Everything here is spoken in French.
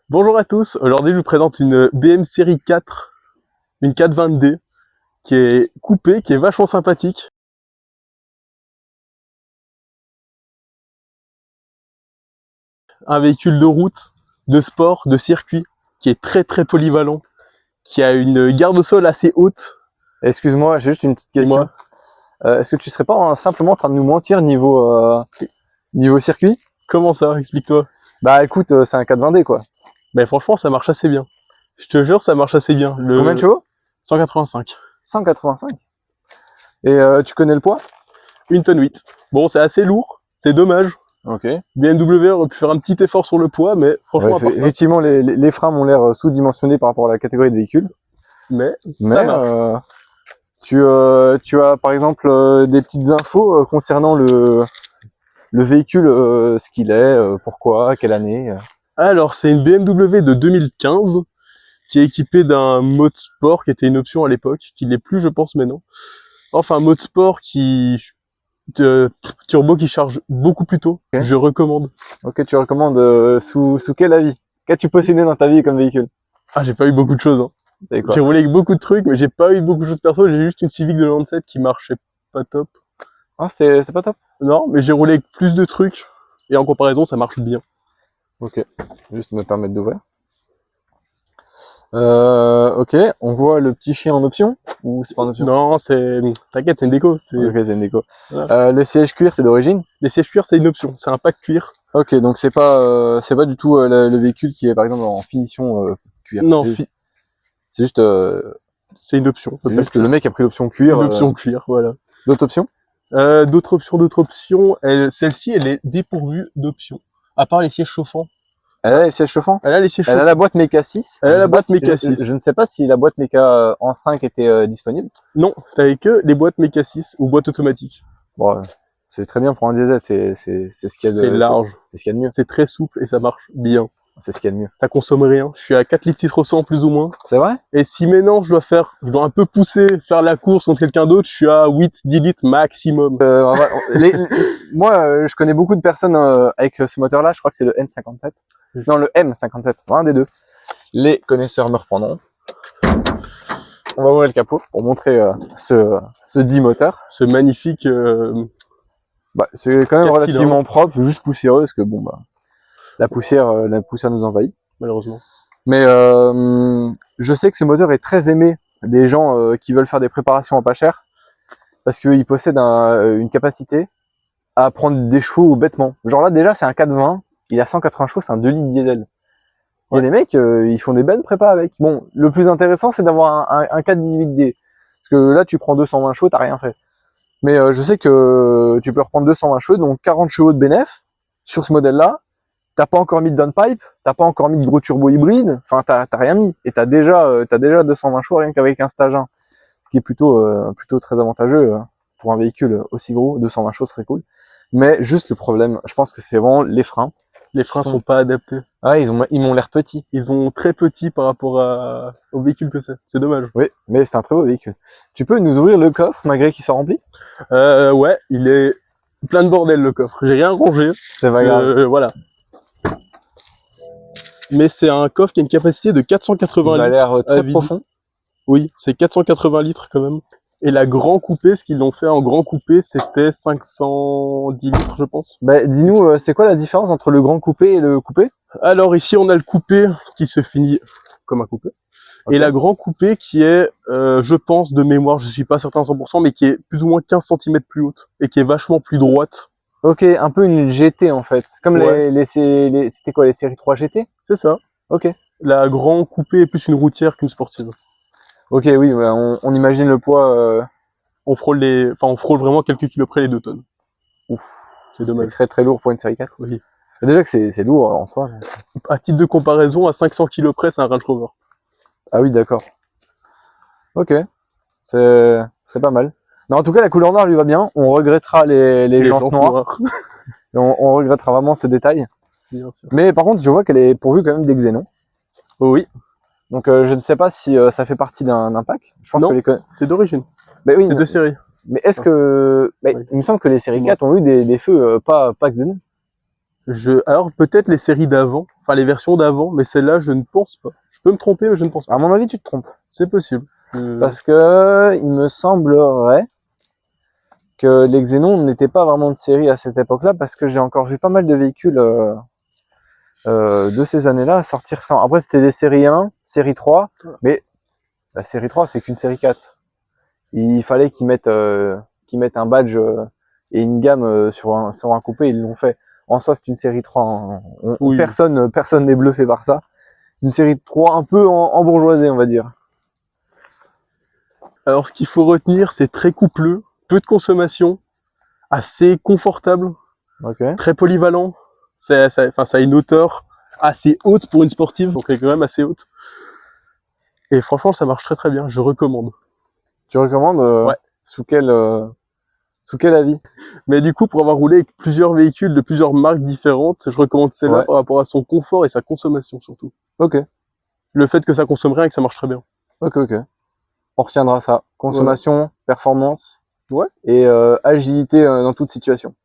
Bonjour à tous, aujourd'hui je vous présente une BM série 4, une 420D, qui est coupée, qui est vachement sympathique. Un véhicule de route, de sport, de circuit, qui est très polyvalent, qui a une garde au sol assez haute. Excuse-moi, j'ai juste une petite question. Dis-moi. Est-ce que tu serais pas simplement en train de nous mentir niveau circuit? Comment ça? Explique-toi. Bah écoute, c'est un 420D quoi. Ben franchement ça marche assez bien. Je te jure ça marche assez bien. Combien de chevaux? 185. 185. Et tu connais le poids? 1 tonne 8. Bon c'est assez lourd, c'est dommage. Ok. BMW aurait pu faire un petit effort sur le poids, mais franchement Ouais, effectivement, les freins m'ont l'air sous-dimensionnés par rapport à la catégorie de véhicule. Mais ça marche. Tu as par exemple des petites infos concernant le véhicule, ce qu'il est, pourquoi, quelle année. Alors, c'est une BMW de 2015 qui est équipée d'un mode sport qui était une option à l'époque, qui l'est plus, je pense, maintenant. Enfin, mode sport turbo qui charge beaucoup plus tôt. Okay. Je recommande. Ok, tu recommandes sous quel avis? Qu'as-tu possédé dans ta vie comme véhicule? Ah, j'ai pas eu beaucoup de choses. Hein. J'ai roulé avec beaucoup de trucs, mais j'ai pas eu beaucoup de choses perso. J'ai juste une Civic de Lancet qui marchait pas top. Ah, c'est pas top? Non, mais j'ai roulé avec plus de trucs. Et en comparaison, ça marche bien. Ok, juste me permettre d'ouvrir. Ok, on voit le petit chien en option ou c'est pas en option? Non, t'inquiète, c'est une déco. Ok, c'est une déco. Voilà. Les sièges cuir, c'est d'origine? Les sièges cuir, c'est une option. C'est un pack cuir. Ok, donc c'est pas du tout le véhicule qui est par exemple en finition cuir. Non, c'est juste. C'est une option. C'est juste que le mec a pris l'option cuir. Une option cuir, voilà. D'autres options? D'autres options. Celle-ci, elle est dépourvue d'options. À part les sièges chauffants. Elle a les sièges chauffants? Elle a les sièges chauffants. Elle a la boîte Mecha 6. Elle a la boîte Mecha 6. Je ne sais pas si la boîte Mecha en 5 était disponible. Non, t'avais que les boîtes Mecha 6 ou boîtes automatiques. Bon, c'est très bien pour un diesel, c'est ce qu'il y a de... C'est large. C'est ce qu'il y a de mieux. C'est très souple et ça marche bien. C'est ce qu'il y a de mieux. Ça consomme rien. Je suis à 4 litres 6 100 plus ou moins. C'est vrai? Et si maintenant je dois un peu pousser, faire la course contre quelqu'un d'autre, je suis à 8-10 litres maximum. Moi, je connais beaucoup de personnes avec ce moteur-là. Je crois que c'est le N57. Non, le M57. Un des deux. Les connaisseurs me reprendront. On va ouvrir le capot pour montrer ce dit moteur. Ce magnifique... c'est quand même relativement propre, juste poussiéreux, parce que bon, la poussière nous envahit. Malheureusement. Mais je sais que ce moteur est très aimé des gens qui veulent faire des préparations à pas cher, parce qu'il possède une capacité à prendre des chevaux bêtement. Genre là déjà c'est un 420, il a 180 chevaux, c'est un 2 litres diesel. Il y a des mecs, ils font des belles prépas avec. Bon, le plus intéressant c'est d'avoir un 418D, parce que là tu prends 220 chevaux, t'as rien fait. Mais je sais que tu peux reprendre 220 chevaux, donc 40 chevaux de bénéf sur ce modèle-là. T'as pas encore mis de downpipe, t'as pas encore mis de gros turbo hybride, enfin t'as rien mis. Et t'as déjà 220 chevaux rien qu'avec un stage 1. Ce qui est plutôt très avantageux pour un véhicule aussi gros, 220 chevaux serait cool. Mais juste le problème, je pense que c'est vraiment les freins. Les freins sont pas adaptés. Ah, ils m'ont l'air petits. Ils sont très petits par rapport au véhicule que c'est. C'est dommage. Oui, mais c'est un très beau véhicule. Tu peux nous ouvrir le coffre malgré qu'il soit rempli? Ouais, il est plein de bordel le coffre. J'ai rien rangé. C'est pas grave. Voilà. Mais c'est un coffre qui a une capacité de 480 litres. Il a l'air très profond. Oui, c'est 480 litres quand même. Et la grand coupé, ce qu'ils l'ont fait en grand coupé, c'était 510 litres, je pense. Dis-nous, c'est quoi la différence entre le grand coupé et le coupé? Alors ici, on a le coupé qui se finit comme un coupé. Okay. Et la grand coupé qui est, je pense, de mémoire, je suis pas certain à 100%, mais qui est plus ou moins 15 cm plus haute et qui est vachement plus droite. Ok, un peu une GT en fait. Comme c'était quoi, les séries 3 GT? C'est ça. Ok. La grand coupé est plus une routière qu'une sportive. Ok, oui, on imagine le poids. On frôle vraiment quelques kilos près les 2 tonnes. Ouf. C'est dommage. C'est très lourd pour une série 4. Oui. Déjà que c'est lourd en soi. À titre de comparaison, à 500 kilos près, c'est un Range Rover. Ah oui, d'accord. Ok. C'est pas mal. Mais en tout cas, la couleur noire lui va bien. On regrettera les jantes noires. on regrettera vraiment ce détail. Bien sûr. Mais par contre, je vois qu'elle est pourvue quand même des xénons. Oh oui. Donc je ne sais pas si ça fait partie d'un pack. Je pense que c'est d'origine. Oui, c'est 2 séries. Mais est-ce que... il me semble que les séries 4 ont eu des feux pas xénon. Alors peut-être les séries d'avant, enfin les versions d'avant, mais celle-là, je ne pense pas. Je peux me tromper, mais je ne pense pas. À mon avis, tu te trompes. C'est possible. Parce que il me semblerait que les Xénon n'étaient pas vraiment de série à cette époque-là, parce que j'ai encore vu pas mal de véhicules de ces années-là sortir sans. Après, c'était des séries 1, série 3, mais la série 3, c'est qu'une série 4. Il fallait qu'ils mettent un badge et une gamme sur un coupé, ils l'ont fait. En soi, c'est une série 3. Hein. Oui. Personne n'est bluffé par ça. C'est une série 3 un peu en bourgeoisie, on va dire. Alors ce qu'il faut retenir, c'est très coupleux, peu de consommation, assez confortable, Ok. très polyvalent. Ça a une hauteur assez haute pour une sportive, donc elle est quand même assez haute. Et franchement, ça marche très très bien, je recommande. Tu recommandes Ouais. Sous quel avis? Mais du coup, pour avoir roulé avec plusieurs véhicules de plusieurs marques différentes, je recommande celle-là Ouais. par rapport à son confort et sa consommation surtout. Ok. Le fait que ça consomme rien et que ça marche très bien. Ok. On retiendra ça. Consommation, performance Ouais. et agilité dans toute situation.